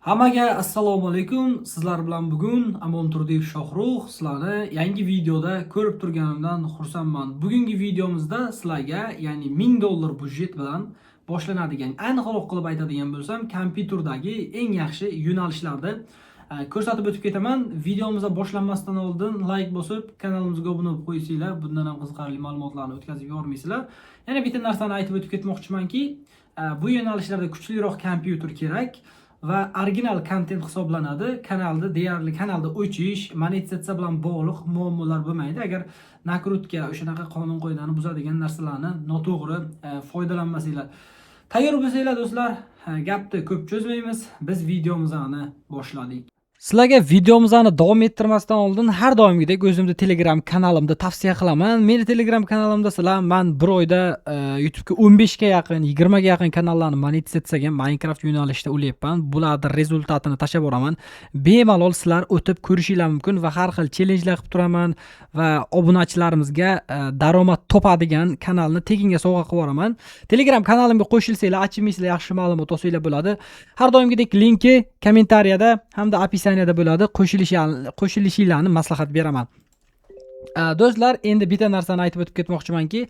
Hammaga assalomu alaykum. Sizlar bilan bugun Amon Turdiyev Shohrux sizlarni yangi videoda ko'rib turganimdan xursandman. Bugungi videomizda sizlarga, ya'ni $1000 budjet bilan boshlanadigan, aniqroq qilib aytadigan bo'lsam, kompyuterdagi eng yaxshi yo'nalishlarni ko'rsatib o'tib ketaman. Videomizga boshlanmasdan oldin like bosib, kanalimizga obuna bo'lib qo'ysanglar, bundan ham qiziqarli ma'lumotlarni o'tkazib yubormaysizlar. Yana bitta narsani aytib o'tib ketmoqchimanki, bu yo'nalishlarda kuchliroq kompyuter kerak va original kontent hisoblanadi. Kanalda o'chish, monetizatsiya bilan bog'liq muammolar bo'lmaydi. Agar nakrutka o'shanaqa qonun-qoidalarni buzadigan narsalarni noto'g'ri foydalanmasanglar. Tayyor bo'lsanglar do'stlar, gapni ko'p cho'zmaymiz. Biz videomizni boshladik. Sizlarga videomizni davom ettirmasdan oldin har doimgidek o'zimni Telegram kanalimda tavsiya qilaman. Meni Telegram kanalimda sizlar men bir oyda YouTube'ga 15 ga yaqin, 20 ga yaqin kanallarni monetizatsiyaga Minecraft yo'nalishida ulayapman. Bularning rezultatini tashab boraman. Bemalol sizlar o'tib ko'rishinglar mumkin va har xil challenge'lar qilib turaman va obunachilarimizga daromad topadigan kanalni tekinga sovg'a qilib boraman. Telegram kanalimga qo'shilsanglar, achchimaysizlar, yaxshi ma'lumot olsanglar bo'ladi. Har doimgidek linki kommentariyada hamda opisaniyada bo'ladi. Qo'shilishinglarni maslahat beraman. Do'stlar, endi bitta narsani aytib o'tib ketmoqchimanki,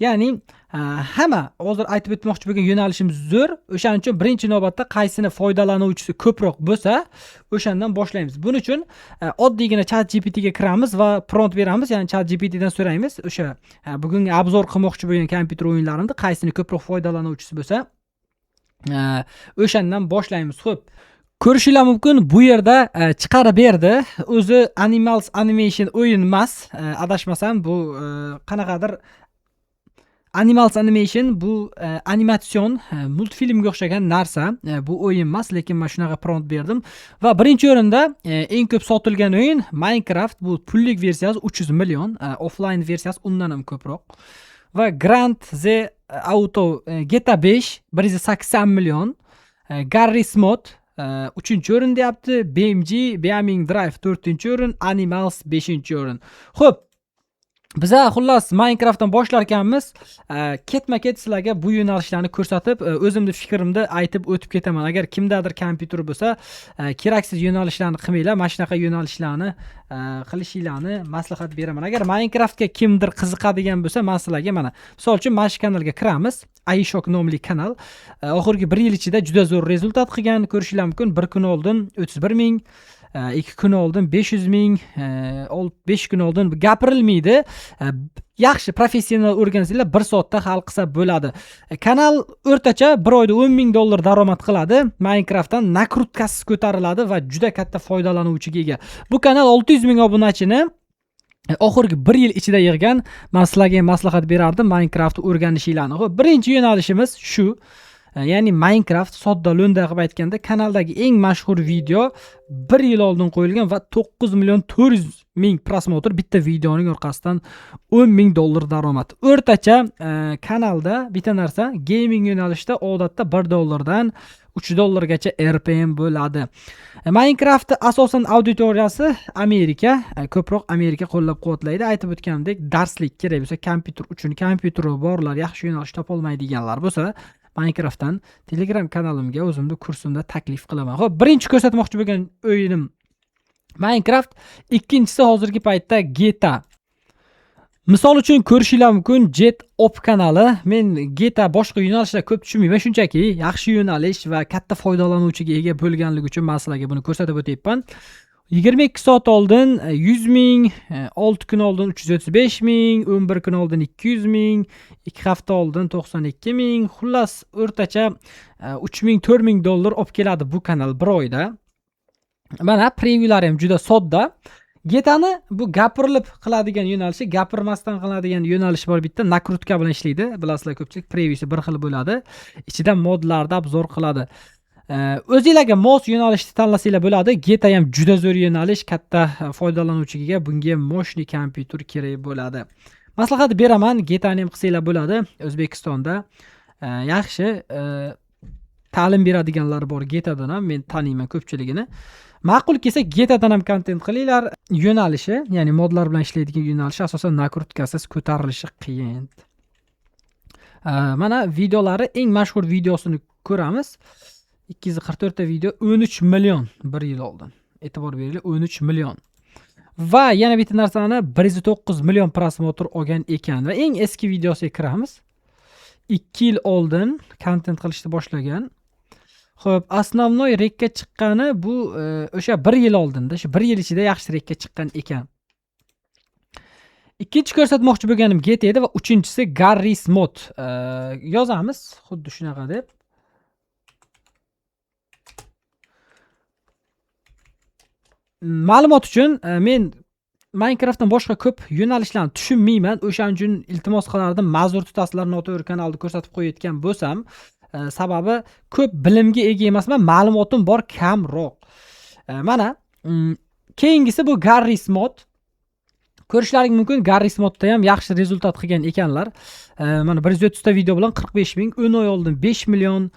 ya'ni hamma hozir aytib o'tmoqchi bo'lgan yo'nalishimiz zo'r. O'shaning uchun birinchi navbatda qaysini foydalanuvchisi ko'proq bo'lsa, o'shandan boshlaymiz. Buning uchun oddiygina ChatGPT ga kiramiz va prompt beramiz, ya'ni ChatGPT dan so'raymiz, o'sha bugungi obzor qilmoqchi bo'lgan kompyuter o'yinlarimda qaysini ko'proq foydalanuvchisi bo'lsa, o'shandan boshlaymiz. Xo'p, ko'rishinglar mumkin, bu yerda chiqarib berdi. O'zi Animals Animation o'yin emas, adashmasam bu qanaqadir Animals Animation, bu animatsion multfilmga o'xshagan narsa. Bu o'yin emas, lekin men shunaqa prompt berdim va birinchi o'rinda eng ko'p sotilgan o'yin Minecraft. Bu pullik versiyasi 300 million, offline versiyasi undan ham ko'proq. Va Grand Theft Auto GTA 5 180 million, Garry's Mod 3-o'rin deyapti, BMG Beaming Drive 4-o'rin, Animals 5-o'rin. Xo'p, biz xullas Minecraftdan boshlar ekanmiz. Ketma-ket sizlarga bu yo'nalishlarni ko'rsatib, o'zimning fikrimni aytib o'tib ketaman. Agar kimdadir kompyuter bo'lsa, keraksiz yo'nalishlarni qilmanglar, mana shunaqa yo'nalishlarni qilishinglarni maslahat beraman. Agar Minecraftga kimdir qiziqadigan bo'lsa, men sizlarga mana, misol uchun, mana shu kanalga kiramiz. iShock nomli kanal. Oxirgi 1 yil ichida juda zo'r rezultat qilgan. Ko'rishinglar mumkin. 1 kun oldin 31 ming, 2 kun oldin 500 ming, 5 kun oldin gapirilmaydi. Yaxshi professional o'rgansanglar 1 soatda hal qilsa bo'ladi. Kanal o'rtacha 1 oyda $10,000 daromad qiladi. Minecraftdan nakrutkasiz ko'tariladi va juda katta foydalanuvchiga ega. Bu kanal 600 ming obunachini oxirgi 1 yil ichida yig'gan. Men sizlarga maslahat berardim Minecraft o'rganishinglarni. Xo'p, birinchi yo'nalishimiz shu. Ya'ni Minecraft, sodda lo'nda qilib aytganda, kanaldagi eng mashhur video 1 yil oldin qo'yilgan va 9,400,000 prosmotr bitta videoning orqasidan $10,000 daromad. O'rtacha kanalda bitta narsa gaming yo'nalishida odatda $1 dan $3 gacha RPM bo'ladi. Minecraftning asosan auditoriyasi Amerika, ko'proq Amerika qo'llab-quvvatlaydi. Aytib o'tganimdek, darslik kerak bo'lsa, kompyuter uchun, kompyuteri borlar, yaxshi yo'nalish topa olmaydiganlar bo'lsa, Minecraftdan Telegram kanalimga o'zimning kursimda taklif qilaman. Xo'p, birinchi ko'rsatmoqchi bo'lgan o'yinim Minecraft, ikkinchisi hozirgi paytda GTA. Misol uchun ko'rishinglar mumkin, Jet Op kanali. Men GTA boshqa yo'nalishlar ko'p tushunmayman, shunchaki yaxshi yo'nalish va katta foydalanuvchiga ega bo'lganligi uchun men sizlarga buni ko'rsatib o'tyapman. 22 soat oldin 100 ming, 6 kun oldin 335 ming, 11 kun oldin 200 ming, 2 hafta oldin 92 ming, xullas o'rtacha 3 ming, 4 ming dollar olib keladi bu kanal bir oyda. Mana previewlar ham juda sodda. GTAni bu gapirilib qiladigan yo'nalishi, gapirmasdan qiladigan yo'nalish bor bitta, nakrutka bilan ishlaydi. Bilasizlar, ko'pchilik previewsi bir xil bo'ladi. Ichida modlarni obzor qiladi. O'zingizlarga mos yo'nalishni tanlasanglar bo'ladi. GTA ham juda zo'r yo'nalish, katta foydalanuvchiga bunga moshli kompyuter kerak bo'ladi. Maslahat beraman, GTAni ham qilsanglar bo'ladi. O'zbekistonda yaxshi ta'lim beradiganlar bor GTAdan ham, men taniyman ko'pchiligini. Ma'qul kelsa GTAdan ham kontent qilinglar. Yo'nalishi, ya'ni modlar bilan ishlaydigan yo'nalishi asosan nakrutkasiz ko'tarilishi qiyin. Mana videolari, eng mashhur videosini ko'ramiz. 244 ta video 13 million bir yil oldin. E'tibor beringlar, 13 million. Va yana bitta narsani 109 million prosmotr olgan ekan va eng eski videosiga kiramiz. 2 yil oldin kontent qilishni boshlagan. Xo'p, основной rekka chiqqani bu o'sha 1 yil oldinda, shu 1 yil ichida yaxshi rekka chiqqan ekan. Ikkinchi ko'rsatmoqchi bo'lganim Get edi va uchinchisi Garry's Mod. Yozamiz xuddi shunaqa deb. Ma'lumot uchun men Minecraftdan boshqa ko'p yo'nalishlarni tushunmayman. O'shaning uchun iltimos qilardim, ma'zur tutasizlar, noto'g'ri kanalda ko'rsatib qo'yayotgan bo'lsam, sababi ko'p bilimga ega emasman, ma'lumotim bor kamroq. Mana keyingisi bu Garry's Mod. Ko'rishlaring mumkin, Garry's Modda ham yaxshi rezultat qilgan ekanlar. Mana 130 ta video bilan 45 ming, 10 oy oldin 5 million,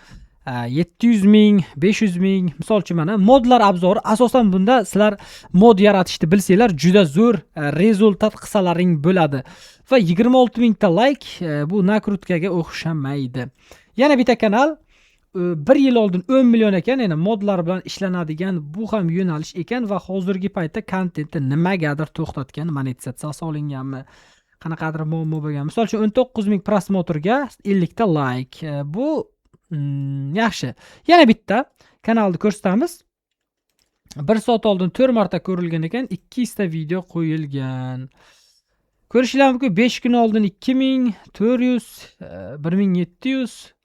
700 ming, 500 ming. Misol uchun mana modlar obzori, asosan bunda sizlar mod yaratishni bilsanglar, juda zo'r rezultat qilsalaring bo'ladi. Va 26 ming ta like bu nakrutkaga o'xshamaydi. Yana bitta kanal 1 yil oldin 10 million ekan, yana modlar bilan ishlanadigan bu ham yo'nalish ekan va hozirgi paytda kontentni nimagadir to'xtatgan, monetizatsiya solinganmi, qanaqadir muammo bo'lgan. Misol uchun 19 ming prosmotrga 50 ta like. Bu yaxshi. Yana bitta kanalni ko'rsatamiz. 1 soat oldin 4 marta ko'rilgan ekan, 200 ta video qo'yilgan. Ko'rishingiz mumkin, 5 kun oldin 2400, 1700.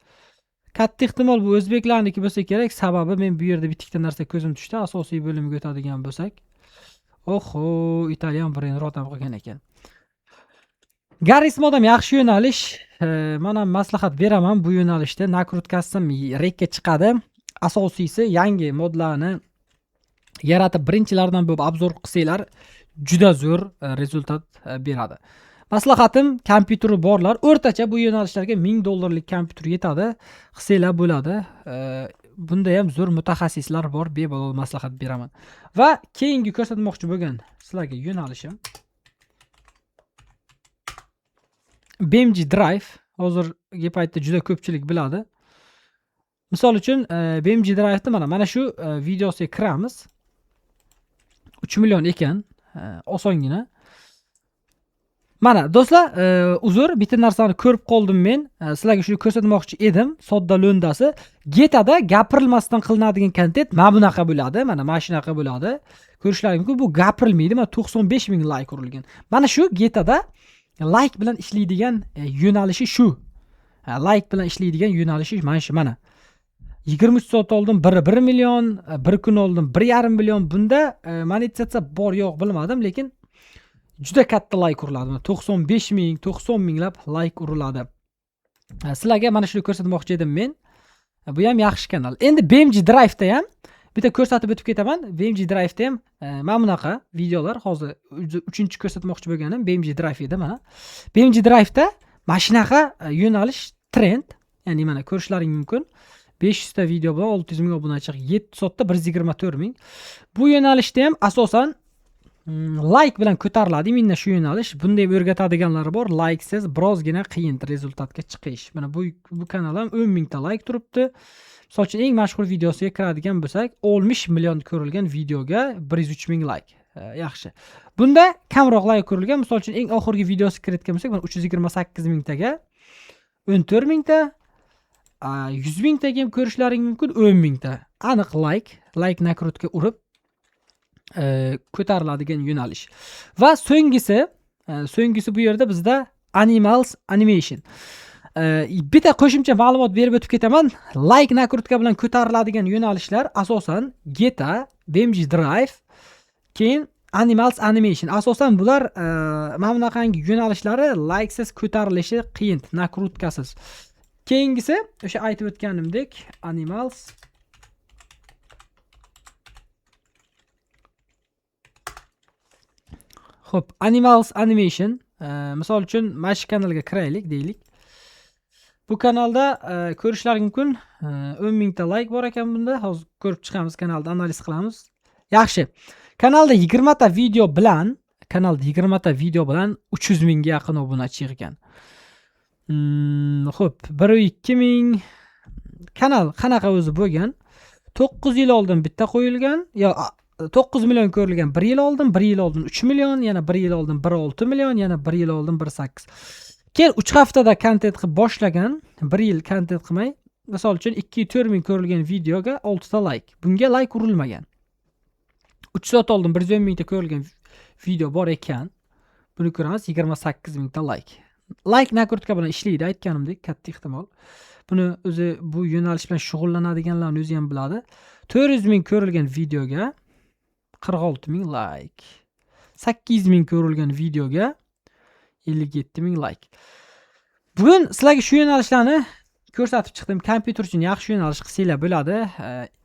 Katta ehtimol bu o'zbeklarniki bo'lsa kerak, sababi men bu yerda bitta narsa ko'zim tushdi. Asosiy bo'limga o'tadigan bo'lsak. Oho, italyan brend rotam qilgan ekan. Garry's Mod ham yaxshi yo'nalish. Mana maslahat beraman bu yo'nalishda. Nakrutkasi rekka chiqadi. Asosiysi yangi modlarni yaratib birinchilardan bo'lib obzor qilsanglar, juda zo'r rezultat beradi. Maslahatim, kompyuteri borlar, o'rtacha bu yo'nalishlarga $1000 kompyuter yetadi, qilsanglar bo'ladi. Bunda ham zo'r mutaxassislar bor, bemalol maslahat beraman. Va keyingi ko'rsatmoqchi bo'lgan sizlarga yo'nalishim BMG Drive. Hozirgi paytda juda ko'pchilik biladi. Misol uchun BMG Drive'da mana shu videosiga kiramiz. 3 million ekan, osongina. Mana do'stlar, uzr, bitta narsani ko'rib qoldim men. Sizlarga shuni ko'rsatmoqchi edim. Sodda lo'ndasi. Geta'da gapirilmasdan qilinadigan kontent mana bunaqa bo'ladi, mana shunaqa bo'ladi. Ko'rishlaring mumkin, bu gapirilmaydi. Mana 95 ming like urilgan. Mana shu Geta'da like bilan ishlaydigan yo'nalishi shu. Like bilan ishlaydigan yo'nalishi mana shu, mana. 23 soat oldin 1 million, 1 kun oldin 1,5 million. Bunda monetizatsiya bor yo'q bilmadim, lekin juda katta like uriladi. 95 ming, 90 minglab like uriladi. Sizlarga mana shuni ko'rsatmoqchi edim men. Bu ham yaxshi kanal. Endi BMG Drive'da ham bitta ko'rsatib o'tib ketaman. BMG Drive'da ham mana bunaqa videolar, hozir 3-chi ko'rsatmoqchi bo'lganim BMG Drive edi mana. BMG Drive'da mana shunaqa yo'nalish trend, ya'ni mana ko'rishlaring mumkin. 500 ta video bilan 600 ming obunachi, 7 soatda 124 ming. Bu yo'nalishda ham asosan like bilan ko'tariladi. Menga shu yo'nalish, bunday o'rgatadiganlari bor. Likesiz birozgina qiyin rezultatga chiqish. Mana bu kanal ham 10 ming ta like turibdi. Misol uchun eng mashhur videosiga kiradigan bo'lsak, 60 million ko'rilgan videoga 103 ming like. Yaxshi. Bunda kamroq like ko'rilgan. Misol uchun eng oxirgi videosiga kiritgan bo'lsak, mana 328 ming taga 14 ming ta, 100 ming taga ham ko'rishlaring mumkin, 10 ming ta. Aniq like nakrutka urib ko'tariladigan yo'nalish. Va so'nggisi bu yerda bizda Animals Animation. Bitta qo'shimcha ma'lumot berib o'tib ketaman. Like nakrutka bilan ko'tariladigan yo'nalishlar asosan Geta, BMG Drive, keyin Animals Animation. Asosan bular mana bunaqangi yo'nalishlari likesiz ko'tarilishi qiyin, nakrutkasiz. Keyingisi o'sha aytib o'tganimdek Animals Xo'p, Animals Animation. Misol uchun mana shu kanalga kiraylik deylik. Bu kanalda ko'rishlaring mumkin 10 ming ta like bor ekan bunda. Hozir ko'rib chiqamiz, kanalda analiz qilamiz. Yaxshi. Kanalda 20 ta video bilan 300 mingga yaqin obunachi ekan. Xo'p, 1-2 ming kanal qanaqa o'zi bo'lgan? 9 yil oldin bitta qo'yilgan, yo 9 million ko'rilgan 1 yil oldin, 1 yil oldin 3 million, yana 1 yil oldin 1.6 million, yana 1 yil oldin 1.8. Keyin 3 haftada kontent qilib boshlagan, 1 yil kontent qilmay, misol uchun 2-4 ming ko'rilgan videoga 6 ta like. Bunga like urilmagan. 3 soat oldin 110 mingta ko'rilgan video bor ekan. Buni ko'ramiz 28 mingta like. Like nakrutka bilan ishlaydi, aytganimdek, katta ehtimol. Buni o'zi bu yo'nalish bilan shug'ullanadiganlarning o'zi ham biladi. 400 ming ko'rilgan videoga 46 ming like. 800 ming ko'rilgan videoga 57 ming like. Bugun sizlarga shu yo'nalishlarni ko'rsatib chiqdim. Kompyuter uchun yaxshi yo'nalish qilsanglar bo'ladi.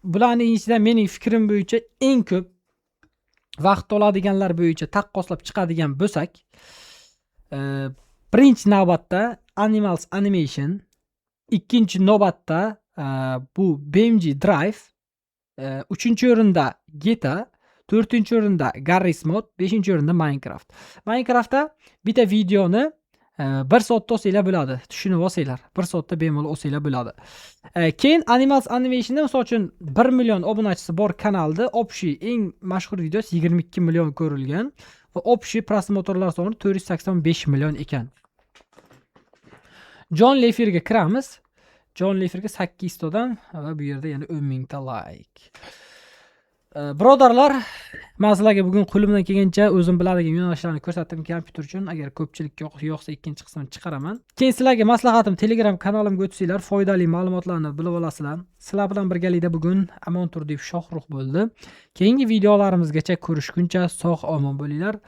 Bularning ichida mening fikrim bo'yicha eng ko'p vaqt oladiganlar bo'yicha taqqoslab chiqadigan bo'lsak, birinchi navbatda Animals Animation, ikkinchi navbatda bu BMG Drive, uchinchi o'rinda GTA, to'rtinchi o'rinda Garry's Mod, beshinchi o'rinda Minecraft. Minecraftda bitta videoni 1 soatda olsanglar bo'ladi. Tushunib olsanglar, 1 soatda bemalol olsanglar bo'ladi. Keyin Animals Animationda misol uchun 1 million obunachisi bor kanalda общий eng mashhur videosi 22 million ko'rilgan va общий prosmotrlar soni 485 million ekan. John Leferga kiramiz. John Leferga 800 tadan va bu yerda yana 10 mingta like. Birodarlar, men sizlarga bugun qo'limdan kelgancha o'zim biladigan yo'nalishlarni ko'rsatdim kompyuter uchun. Agar ko'pchilik yo'qsa ikkinchi qismini chiqaraman. Keyin sizlarga maslahatim Telegram kanalimga o'tsanglar, foydali ma'lumotlarni bilib olasizlar. Sizlar bilan birgalikda bugun Amon Turdiyev Shohruh bo'ldi. Keyingi videolarimizgacha ko'rishguncha sog' omon bo'linglar.